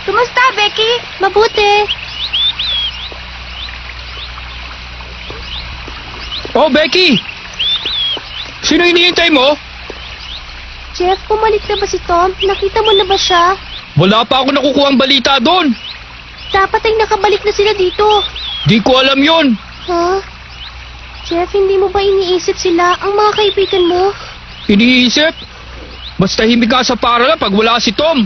Kumusta, Becky? Mabuti. Oh, Becky! Sino hinihintay mo? Jeff, bumalik na ba si Tom? Nakita mo na ba siya? Wala pa ako nakukuha ang balita doon. Dapat ay nakabalik na sila dito. Di ko alam yon. Ha? Jeff, hindi mo ba iniisip sila, ang mga kaibigan mo? Iniisip? Mas tahimik ka sa paralan pag wala si Tom.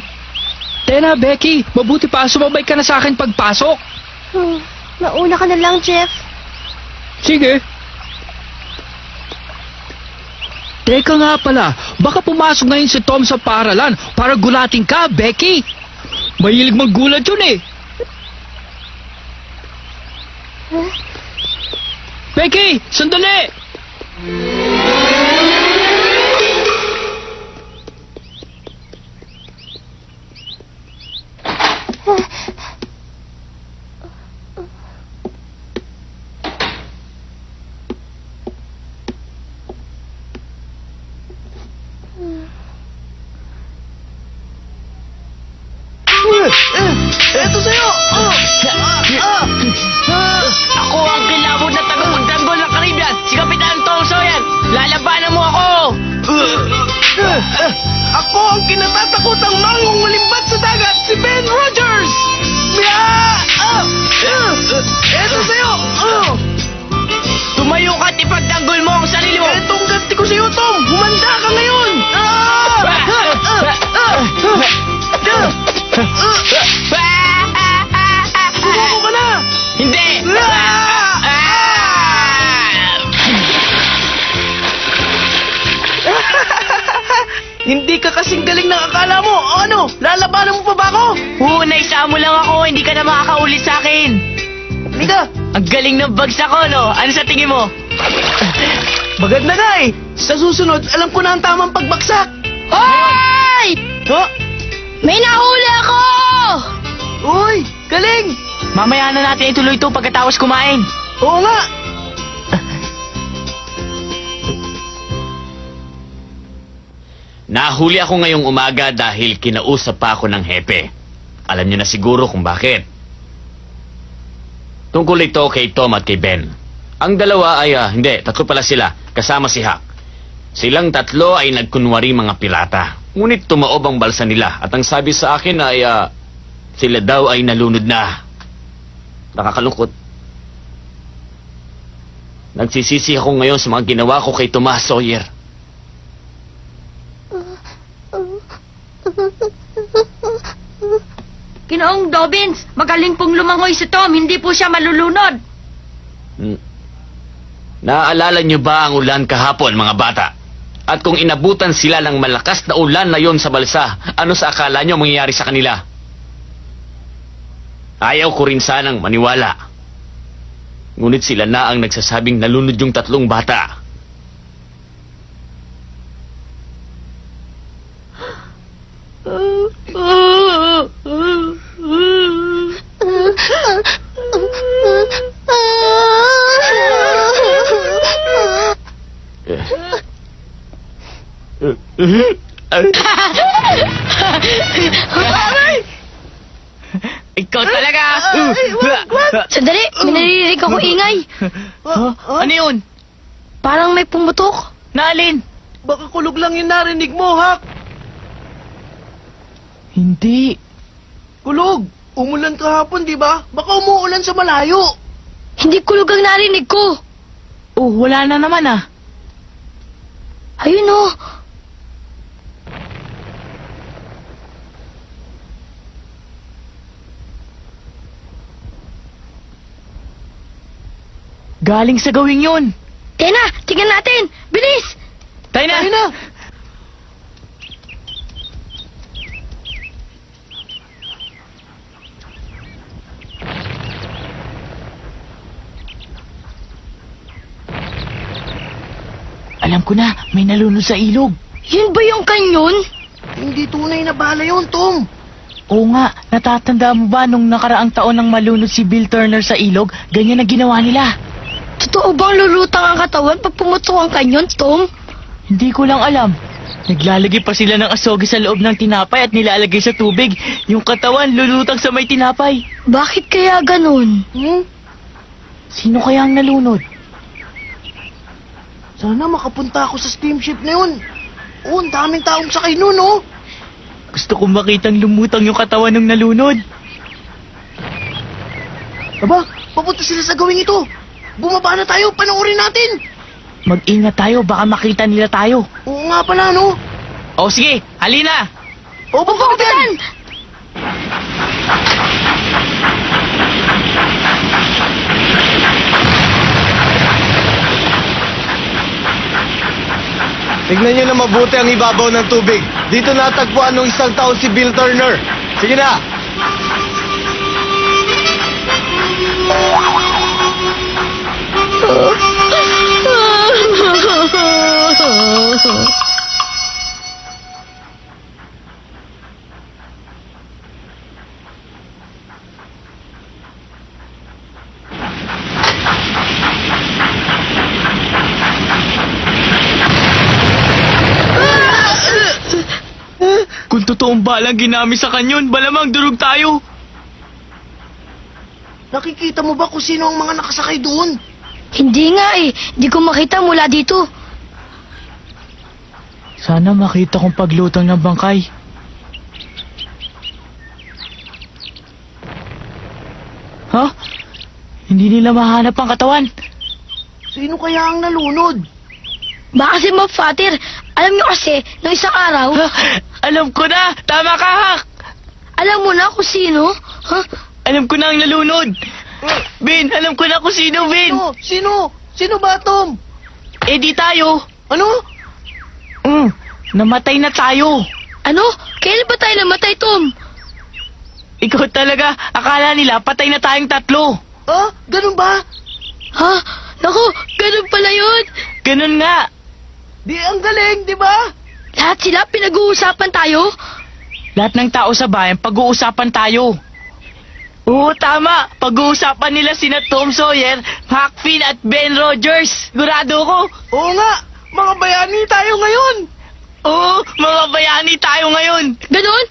Tena, Becky, mabuti pa sumabay ka na sa akin pagpasok. Nauna ka na lang, Jeff. Sige. Teka nga pala, baka pumasok ngayon si Tom sa paralan para gulatin ka, Becky. Mahilig maggulat yun eh. Huh? Becky, sandali! Eto sa'yo! Ako ang kilabot na tagapagtanggol ng Caribbean, si Kapitan Tom Sawyer. Lalabanan mo ako! Ako ang kinatatakutang mangong malimbat sa dagat, si Ben Rogers! Eto sa'yo! Tumayo ka at ipagtanggol mo ang sarili mo! Etong ganti ko sa'yo, Tom! Humanda ka ngayon! Sumuko ka na! Hindi! Hindi ka kasing galing ng akala mo! O ano? Lalabanan mo pa ba ako? Oo, naisa mo lang ako, hindi ka na makakaulit sa akin! Halika! Ang galing ng bagsak ko, no? Ano sa tingin mo? Bagad na nga eh! Sa susunod, alam ko na ang tamang pagbaksak! Hoy! Ha? May nahuli ako! Uy! Galing! Mamaya na natin ituloy ito pagkatapos kumain. Oo nga! Nahuli ako ngayong umaga dahil kinausap pa ako ng hepe. Alam niyo na siguro kung bakit. Tungkol ito kay Tom at kay Ben. Ang dalawa ay, tatlo pala sila, kasama si Huck. Silang tatlo ay nagkunwari mga pirata. Ngunit tumaob ang balsa nila at ang sabi sa akin ay, sila daw ay nalunod na. Nakakalungkot. Nagsisisi ako ngayon sa mga ginawa ko kay Tomas Sawyer. Ginoong Dobbins, magaling pong lumangoy si Tom, hindi po siya malulunod. Naaalala niyo ba ang ulan kahapon, mga bata? At kung inabutan sila ng malakas na ulan na yon sa balsa, ano sa akala niyo mangyayari sa kanila? Ayaw ko rin sanang maniwala. Ngunit sila na ang nagsasabing nalunod yung tatlong bata. Ikaw talaga! Sandali, may naririnig ako ingay. Ano yun? Parang may pumutok. Naalin? Baka kulog lang yung narinig mo, Huck! Hindi. Kulog! Umulan kahapon, di ba? Baka umuulan sa malayo! Hindi kulog ang narinig ko. Oh, wala na naman ah. Ayun oh. Galing sa gawing yun. Tena, tingnan natin. Bilis! Tayo na! Ayun na! Alam ko na, may nalunod sa ilog. Yun ba yung kanyon? Hindi tunay na bala yun, Tom! Oo nga, natatanda mo ba nung nakaraang taon nang malunod si Bill Turner sa ilog, ganyan ang ginawa nila? Totoo bang lulutang ang katawan pag pumutok ang kanyon, Tom? Hindi ko lang alam. Naglalagay pa sila ng asogi sa loob ng tinapay at nilalagay sa tubig. Yung katawan lulutang sa may tinapay. Bakit kaya ganun? Sino kaya ang nalunod? Sana makapunta ako sa steamship na yun. Oo, ang daming taong sakay nun, oh. Gusto kong makitang lumutang yung katawan ng nalunod. Aba, papunta sila sa gawing ito. Bumaba na tayo, panoorin natin. Mag-ingat tayo, baka makita nila tayo. Oo nga pala, no? O sige, halina! Opo, Kapitan! Tignan nyo na mabuti ang ibabaw ng tubig. Dito natagpuan ng isang taon si Bill Turner. Sige na! Kung totoong balang ginamit sa kanyon, balamang durog tayo. Nakikita mo ba kung sino ang mga nakasakay doon? Hindi nga eh. Di ko makita mula dito. Sana makita kong paglutang ng bangkay. Ha? Hindi nila mahanap ang katawan. Sino kaya ang nalunod? Baka si Mop Father. Alam niyo kasi, nung isang araw, Alam ko na! Tama ka, Hak! alam mo na kung sino? Ha? Alam ko na ang nalunod! Ben, alam ko na kung sino, Ben! Sino? Sino ba, Tom? Eh di tayo! Ano? Namatay na tayo! Ano? Kailan ba tayo namatay, Tom? Ikaw talaga, akala nila patay na tayong tatlo! Ah, ganun ba? Ha? Naku, ganun pala yun. Ganun nga! Di ang galing, di ba? Lahat sila pinag-uusapan tayo? Lahat ng tao sa bayan, pag-uusapan tayo. Oo, tama. Pag-uusapan nila sina Tom Sawyer, Huck Finn at Ben Rogers. Sigurado ko. Oo nga, mga bayani tayo ngayon. Oo, mga bayani tayo ngayon. Ganon?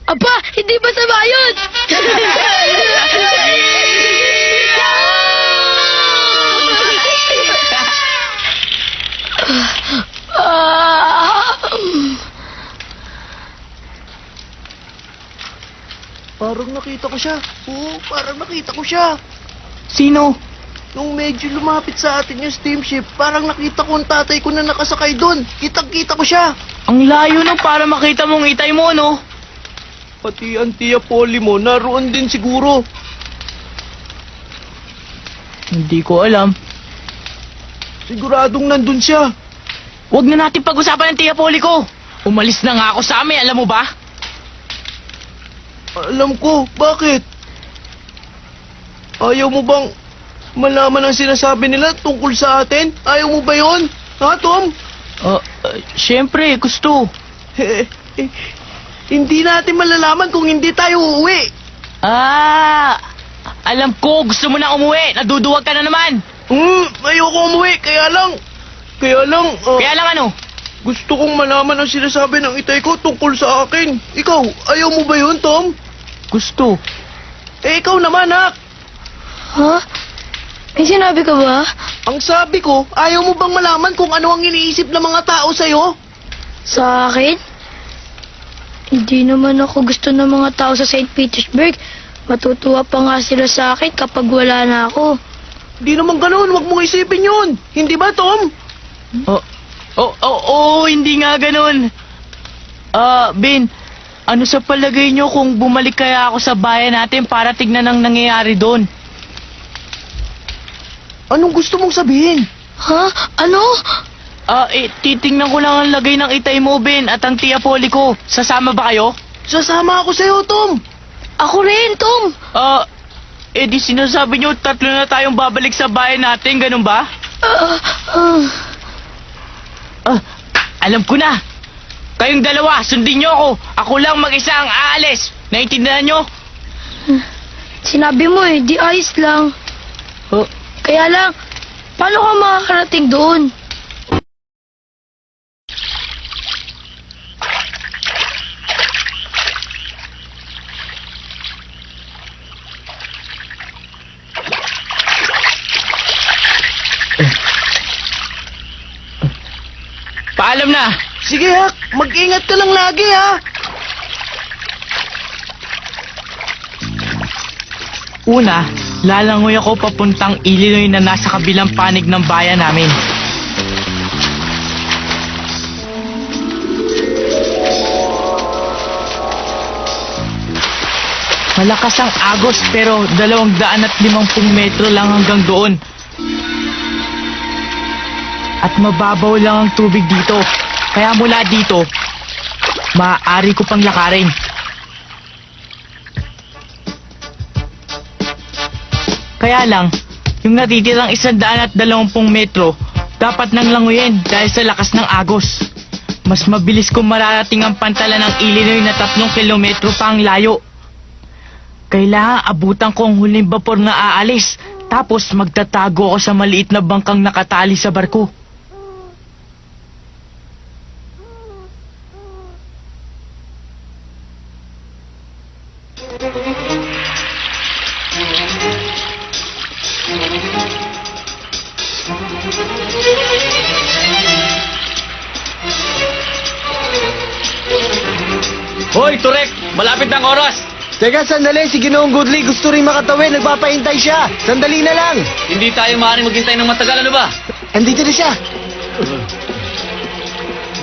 Aba, hindi ba sama yun? Parang nakita ko siya. Oo, parang nakita ko siya. Sino? Nung medyo lumapit sa atin yung steamship, parang nakita ko ang tatay ko na nakasakay doon. Kitang-kita ko siya. Ang layo no para makita mong itay mo, no? Pati ang Tia Polly mo, naroon din siguro. Hindi ko alam. Siguradong nandun siya. Huwag na natin pag-usapan ng tiya Poli ko. Umalis na nga ako sa amin, alam mo ba? Alam ko, bakit? Ayaw mo bang malaman ang sinasabi nila tungkol sa atin? Ayaw mo ba yon? Ha, Tom? Siyempre, gusto. Hindi natin malalaman kung hindi tayo uuwi. Alam ko, gusto mo na umuwi. Naduduwag ka na naman. Ayoko umuwi, kaya lang, Kaya lang ano? gusto kong malaman ang sinasabi ng itay ko tungkol sa akin. Ikaw, ayaw mo ba yun, Tom? Gusto. Ikaw naman, ha? Ha? May sinabi ka ba? Ang sabi ko, ayaw mo bang malaman kung ano ang iniisip ng mga tao sa'yo? Sa akin? Hindi naman ako gusto ng mga tao sa St. Petersburg. Matutuwa pa nga sila sa akin kapag wala na ako. Di naman ganun, wag mong isipin yun. Hindi ba, Tom? Hindi nga ganun. Ben, ano sa palagay nyo kung bumalik kaya ako sa bayan natin para tignan ang nangyayari doon? Anong gusto mong sabihin? Ha? Ano? Titingnan ko lang ang lagay ng itay mo, Ben, at ang tiya Poli ko. Sasama ba kayo? Sasama ako sa'yo, Tom. Ako rin, Tom. Di sinasabi nyo tatlo na tayong babalik sa bayan natin, ganun ba? Alam ko na. Kayong dalawa, sundin nyo ako. Ako lang mag-isa ang aalis. Naintindihan nyo? Sinabi mo eh, di ayos lang. Kaya lang, paano ka makakarating doon? paalam na. Sige, Hak. Mag-ingat ka lang lagi, ha? Una, lalangoy ako papuntang Illinois na nasa kabilang panig ng bayan namin. Malakas ang agos pero 250 metro lang hanggang doon. At mababaw lang ang tubig dito. Kaya mula dito, maaari ko pang lakarin. Kaya lang, yung natitirang 120 metro, dapat nang languyin dahil sa lakas ng agos. Mas mabilis kong mararating ang pantalan ng Illinois na 3 kilometro pa ang layo. Kailangan abutan ko ang huling bapor na aalis, tapos magtatago ako sa maliit na bangkang nakatali sa barko. Hoy, Turek! Malapit na ang oras! Teka, sandali. Si Ginoong Goodley gusto rin makatawid. Nagpapahintay siya. Sandali na lang. Hindi tayo maaaring maghintay ng matagal, ano ba? Andito na siya.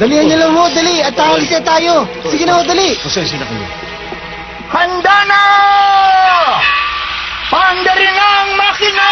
Dalihan niyo lang mo, dali. At alis na tayo. Sige na ho, dali. Handa na! Paandarin na ang makina!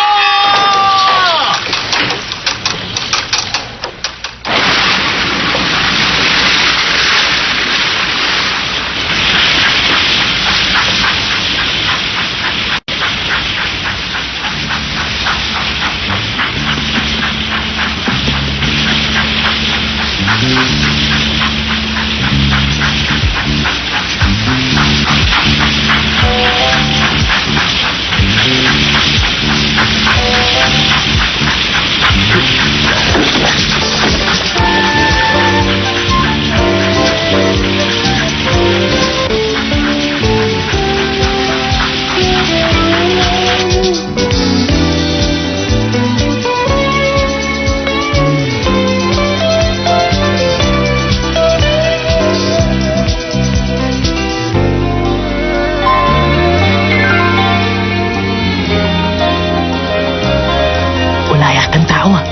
Wala yatang tao ah.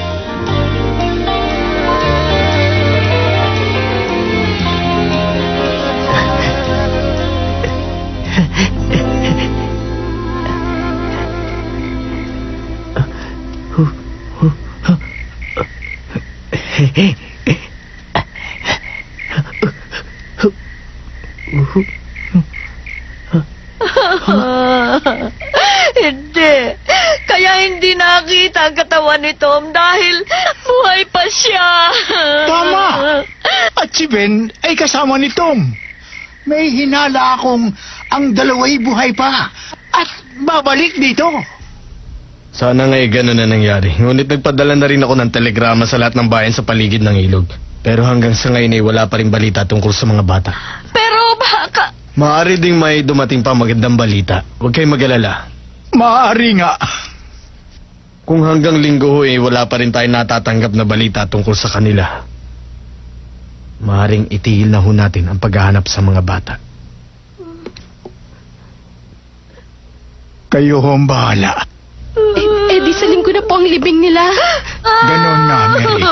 Hindi. Kaya hindi nakita ang katawan ni Tom dahil buhay pa siya. Tama! At si Ben ay kasama ni Tom. May hinala akong ang dalawa'y buhay pa at babalik dito. Sana nga gano'n na nangyari. Ngunit nagpadala na rin ako ng telegrama sa lahat ng bayan sa paligid ng ilog. Pero hanggang sa ngayon ay wala pa rin balita tungkol sa mga bata. Pero baka... Maaari ding may dumating pa magandang balita. Huwag kayong mag-alala. Maaari nga. Kung hanggang linggo ho eh wala pa rin tayo natatanggap na balita tungkol sa kanila, maaaring itigil na ho natin ang paghahanap sa mga bata. Kayo ho ang bahala. Di salim ko na po ang libing nila. Ganon na, Mary.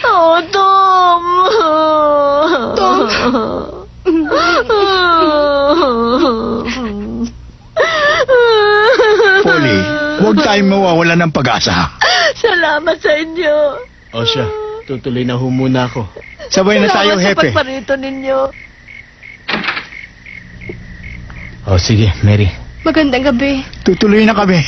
Oh, Tom! Tom! Polly, huwag tayong mawawala ng pag-asa. Salamat sa inyo. O siya, tutuloy na ho muna ako. Sabay na tayo, Salamat sa Hepe. pagparito ninyo. O sige, Mary. Magandang gabi. Tutuloy na kami.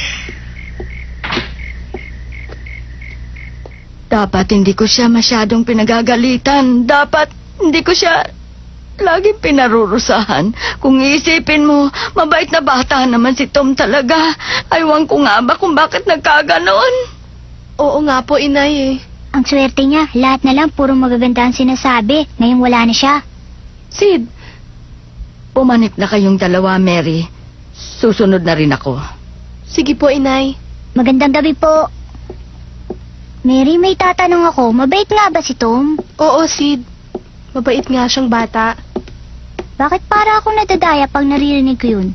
Dapat hindi ko siya masyadong pinagagalitan. Dapat hindi ko siya laging pinarurusahan. Kung iisipin mo, mabait na bata naman si Tom talaga. Aywan ko nga ba kung bakit nagkaganon? Oo nga po, inay eh. Ang swerte niya, lahat na lang puro magaganda ang sinasabi. Ngayong wala na siya. Sid, pumanik na kayong dalawa, Mary. Susunod na rin ako. Sige po, inay. Magandang gabi po. Mary, may tatanong ako. Mabait nga ba si Tom? Oo, Sid. Mabait nga siyang bata. Bakit para ako nadadaya pag naririnig ko yun?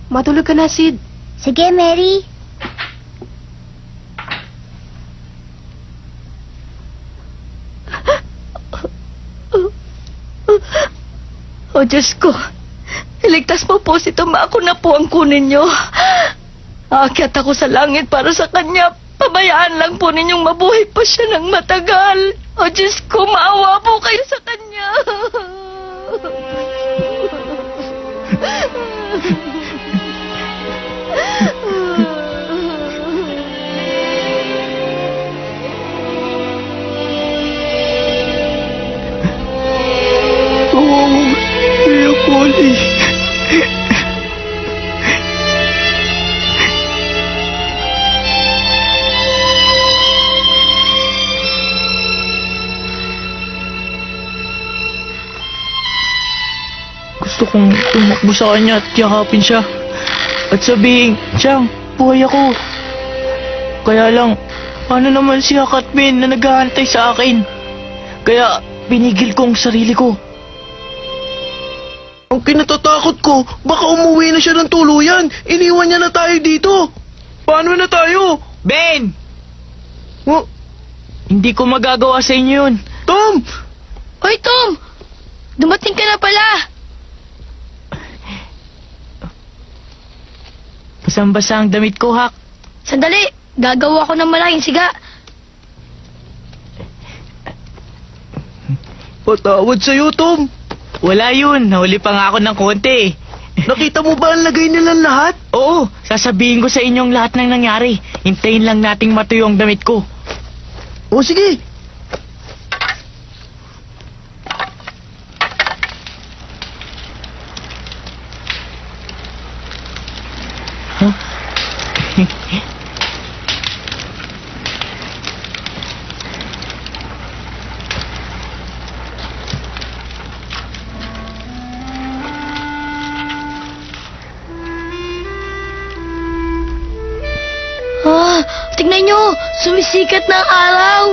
Matulog ka na, Sid. Sige, Mary. O Diyos ko, iligtas mo po si Tom. Ako na po ang kunin niyo. Aakyat ako sa langit para sa kanya. Pabayaan lang po ninyong mabuhay pa siya ng matagal. O Diyos ko, maawa po kayo sa kanya. Kuya Polly. Gusto kong tumakbo sa kanya at yakapin siya. At sabihin, Chang, buhay ako. Kaya lang, paano naman si Hak at Ben na naghahantay sa akin? Kaya, pinigil ko ang sarili ko. Ang kinatatakot ko, baka umuwi na siya ng tuluyan. Iniwan niya na tayo dito. Paano na tayo? Ben! Oh, Hindi ko magagawa sa inyo yun. Tom! Oy, Tom! Dumating ka na pala! Basang-basa ang damit ko, Hak. Sandali! Gagawa ko ng malaking siga. Patawad sa'yo, Tom. Wala yun. Nahuli pa nga ako ng konti. Nakita mo ba ang lagay nilang lahat? Oo, sasabihin ko sa inyong lahat ng nangyari. Hintayin lang nating matuyo ang damit ko. O sige. Tignan nyo! Sumisikat na ang araw!